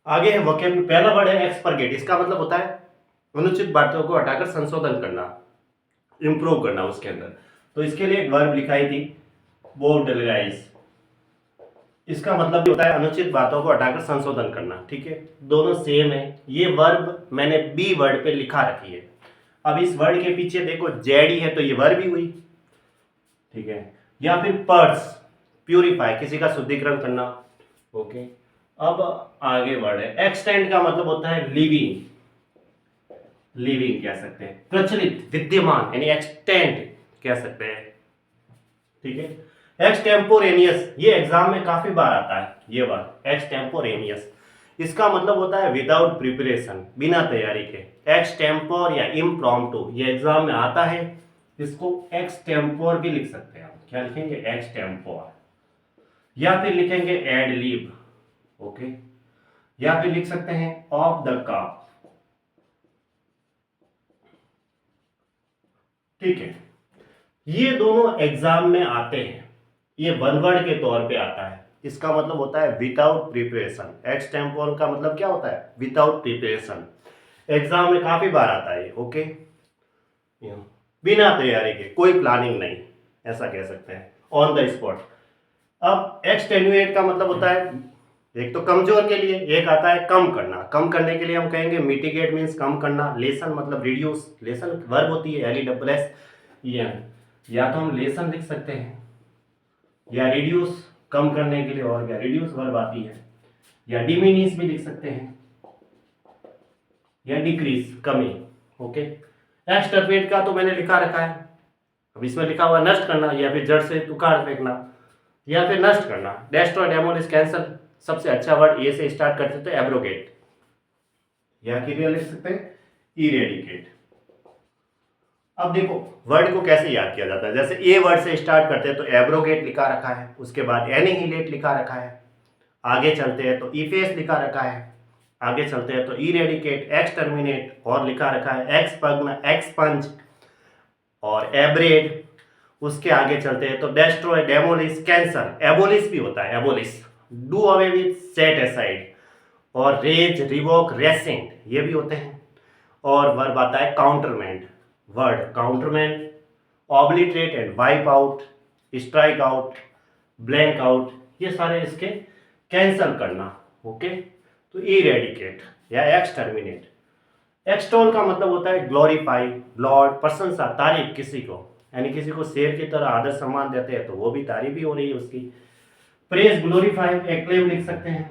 आगे है वोकेबलरी, पहला वर्ड है एक्सपर्गेट, इसका मतलब होता है अनुचित बातों को हटाकर संशोधन करना, इंप्रूव करना उसके अंदर। तो इसके लिए एक वर्ब लिखाई थी, बोर्डराइज, इसका मतलब होता है अनुचित बातों को हटाकर संशोधन करना। ठीक है, दोनों सेम है। ये वर्ब मैंने बी वर्ड पे लिखा रखी है। अब इस वर्ड के पीछे देखो जेडी है तो ये वर्ब ही हुई। ठीक है, या फिर पर्स, प्यूरिफाई, किसी का शुद्धिकरण करना। ओके, अब आगे वर्ड है एक्सटेंड, का मतलब होता है लिविंग, लिविंग कह सकते हैं, प्रचलित, विद्यमान, यानी एक्सटेंड कह सकते हैं। ठीक है, एक्सटेम्पोरेनियस, ये एग्जाम में काफी बार आता है ये वर्ड एक्सटेम्पोरेनियस, इसका मतलब होता है विदाउट प्रिपरेशन, बिना तैयारी के। एक्सटेम्पोर या इम्प्रॉम्प्टू, ये एग्जाम में आता है। इसको एक्सटेम्पोर भी लिख सकते हैं आप, क्या लिखेंगे, एक्सटेम्पोर, या फिर लिखेंगे एड लिब। ओके, या फिर लिख सकते हैं ऑफ द कप। ठीक है, ये दोनों एग्जाम में आते हैं। ये वन वर्ड के तौर पे आता है, इसका मतलब होता है विदाउट प्रिपरेशन। एक्सटेम्पोर का मतलब क्या होता है, विदाउट प्रिपरेशन। एग्जाम में काफी बार आता है। ओके, बिना तैयारी के, कोई प्लानिंग नहीं, ऐसा कह सकते हैं, ऑन द स्पॉट। अब एक्सटेन्युएट का मतलब होता है एक तो कमजोर के लिए, एक आता है कम करना। कम करने के लिए हम कहेंगे मिटिगेट, मीन्स कम करना। लेसन मतलब रिड्यूस, लेसन वर्ब होती है LESS, या तो हम लेसन लिख सकते हैं, या रिड्यूस कम करने के लिए, और क्या रिड्यूस वर्ब आती है, या डिमिनिश भी लिख सकते हैं, या डिक्रीज कमी। ओके, एक्सटर्मिनेट का तो मैंने लिखा रखा है, अब इसमें लिखा हुआ नष्ट करना, या फिर जड़ से उखाड़ फेंकना, या फिर नष्ट करना। डेस्ट्रॉय, डेमोलिश, कैंसल, सबसे अच्छा वर्ड ए से स्टार्ट करते तो एब्रोगेट, या क्रिया लिख सकते हैं इरेडिकेट। अब देखो वर्ड को कैसे याद किया जाता है, जैसे ए वर्ड से स्टार्ट करते हैं तो एब्रोगेट लिखा रखा है, उसके बाद एनिहिलेट लिखा रखा है, आगे चलते हैं तो इफेस लिखा रखा है, आगे चलते हैं तो इरेडिकेट, एक्सटर्मिनेट, और लिखा रखा है एक्सपग्न, एक्सपंज, और एब्रेड। उसके आगे चलते हैं तो डेस्ट्रॉय, डेमोलिश, कैंसल, एबोलिश भी होता है, abolish, do away with, set aside, और रेज, रिवोक, रेसेंट, ये भी होते हैं। और वर्ब आता है countermand, word countermand, obliterate and wipe out, strike out, blank out, ये सारे इसके कैंसल करना। ओके, तो इरेडिकेट या एक्सटर्मिनेट। एक्सटोल का मतलब होता है ग्लोरीफाई, लॉर्ड, प्रशंसा, तारीफ किसी को, यानी किसी को शेर की तरह आदर सम्मान देते हैं तो वो भी तारीफ ही हो रही है उसकी। प्रेज, ग्लोरीफाई, एक्लेम लिख सकते हैं,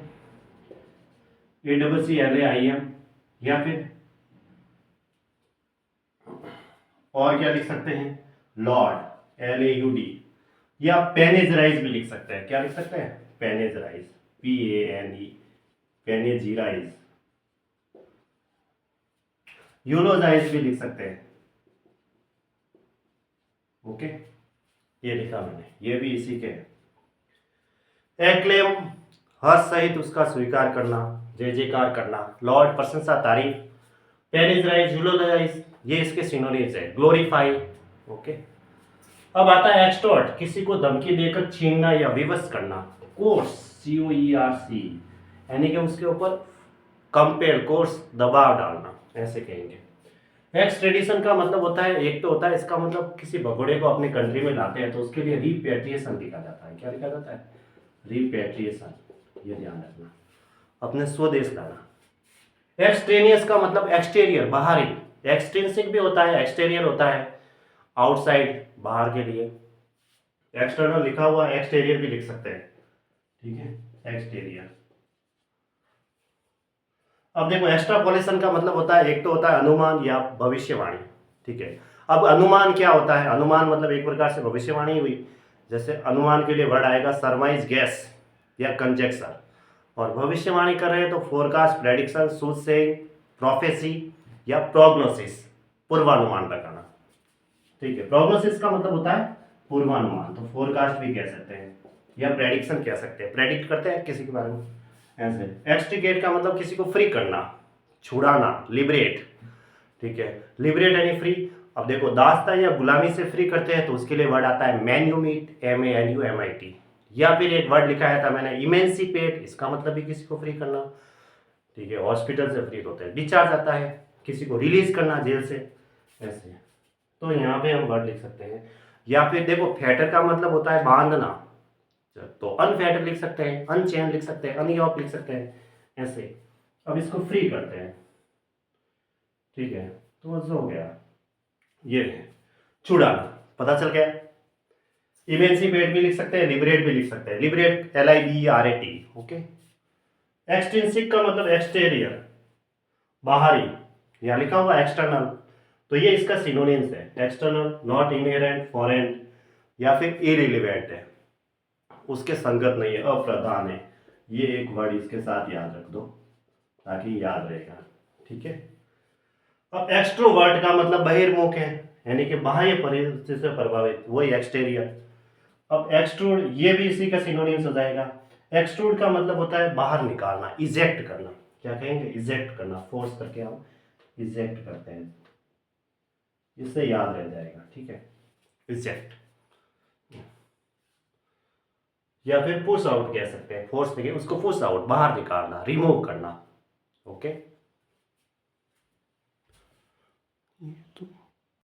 ACCLAIM, या फिर और क्या लिख सकते हैं, लॉर्ड, LAUD, या पेनेजराइज भी लिख सकते हैं। क्या लिख सकते हैं, पेनेजराइज, PANE, पेनेजिराइज, यूलोजाइज भी लिख सकते हैं। ओके, ये लिखा मैंने, ये भी इसी के है। एक्लेम, हर्ष सहित उसका स्वीकार करना, जय जयकार करना। लॉर्ड, प्रशंसा, तारीफ। पेनेजराइज, यूलोजाइज, ये इसके सिनोनिम्स है। ग्लोरीफाई। ओके, अब आता है एक्सटॉर्ट, किसी को धमकी देकर छीनना या विवश करना। कोर्स, COERC, यानी कि उसके ऊपर कंपेल, कोर्स, दबाव डालना, ऐसे कहेंगे। एक्सट्रेडिशन का मतलब होता है, एक तो होता है इसका मतलब किसी भगोड़े को अपने कंट्री में लाते हैं तो उसके लिए रिपेट्रिएशन लिखा जाता है। क्या लिखा जाता है, रिपेट्रिएशन, ये ध्यान रखना, अपने स्वदेश लाना। एक्सट्रेनियस का मतलब एक्सटीरियर, बाहरी। एक्सट्रिंसिक भी होता है, एक्सटीरियर होता है, आउटसाइड, बाहर के लिए। एक्सटर्नल लिखा हुआ, एक्सटीरियर भी लिख सकते हैं। ठीक है, एक्सटीरियर। अब देखो एक्सट्रापोलेशन का मतलब होता है, एक तो होता है अनुमान या भविष्यवाणी। ठीक है, अब अनुमान क्या होता है, अनुमान मतलब एक प्रकार से भविष्यवाणी हुई। जैसे अनुमान के लिए वर्ड आएगा सरमाइज, गैस, या कंजेक्चर। और भविष्यवाणी कर रहे हैं तो फोरकास्ट, प्रेडिक्शन, सूदसेइंग, प्रोफेसी, या प्रोग्नोसिस, पूर्वानुमान लगाना। ठीक है, प्रोग्नोसिस का मतलब होता है पूर्वानुमान, तो फोरकास्ट भी कह सकते हैं, या प्रेडिक्शन कह सकते हैं, प्रेडिक्ट करते हैं किसी के बारे में, ऐसे। एक्सट्रिकेट का मतलब किसी को फ्री करना, छुड़ाना, लिबरेट। ठीक है, लिबरेट यानी फ्री। अब देखो दास्ता या गुलामी से फ्री करते हैं तो उसके लिए वर्ड आता है मैन्यूमिट, MANUMIT, या फिर एक वर्ड लिखा है था मैंने इमेंसिपेट, इसका मतलब भी किसी को फ्री करना। ठीक है, हॉस्पिटल से फ्री होते हैं, डिस्चार्ज आता है, किसी को रिलीज करना जेल से, ऐसे। तो यहाँ पे हम वर्ड लिख सकते हैं। या फिर देखो फैटर का मतलब होता है बांधना, तो अनफैटर लिख सकते हैं, अनचेन लिख सकते हैं, अनयॉक लिख सकते हैं, ऐसे। अब इसको फ्री करते हैं, ठीक है, तो जो हो गया ये छुड़ाना, पता चल गया। इमेंसिपेट भी लिख सकते हैं, लिबरेट भी लिख सकते हैं, लिबरेट LIBERAT, ओके। एक्सट्रिंसिक का मतलब एक्सटीरियर, बाहरी, यहाँ लिखा हुआ एक्सटर्नल, तो ये इसका सिनोनिम्स है, एक्सटर्नल, नॉट इनहेरेंट, फॉरेन, या फिर इरिलेवेंट है, उसके संगत नहीं है, अप्रधान है। ये एक वर्ड इसके साथ याद रख दो ताकि याद रहेगा, ठीक है। अब एक्सट्रोवर्ट का मतलब बहिर्मुख है, यानी कि बाह्य परिस्थिति से प्रभावित, वही एक्सटेरियर। अब एक्सट्रूड, ये भी इसी का सिनोनिम्स हो जाएगा। एक्सट्रूड का मतलब होता है बाहर निकालना, इजेक्ट करना, क्या कहेंगे, इजेक्ट करना, फोर्स करके हम इजेक्ट करते हैं, इससे याद रह जाएगा, ठीक है, इजेक्ट। या फिर पुश आउट कह सकते हैं, फोर्स देके उसको पुश आउट, बाहर निकालना, रिमूव करना, ओके। तो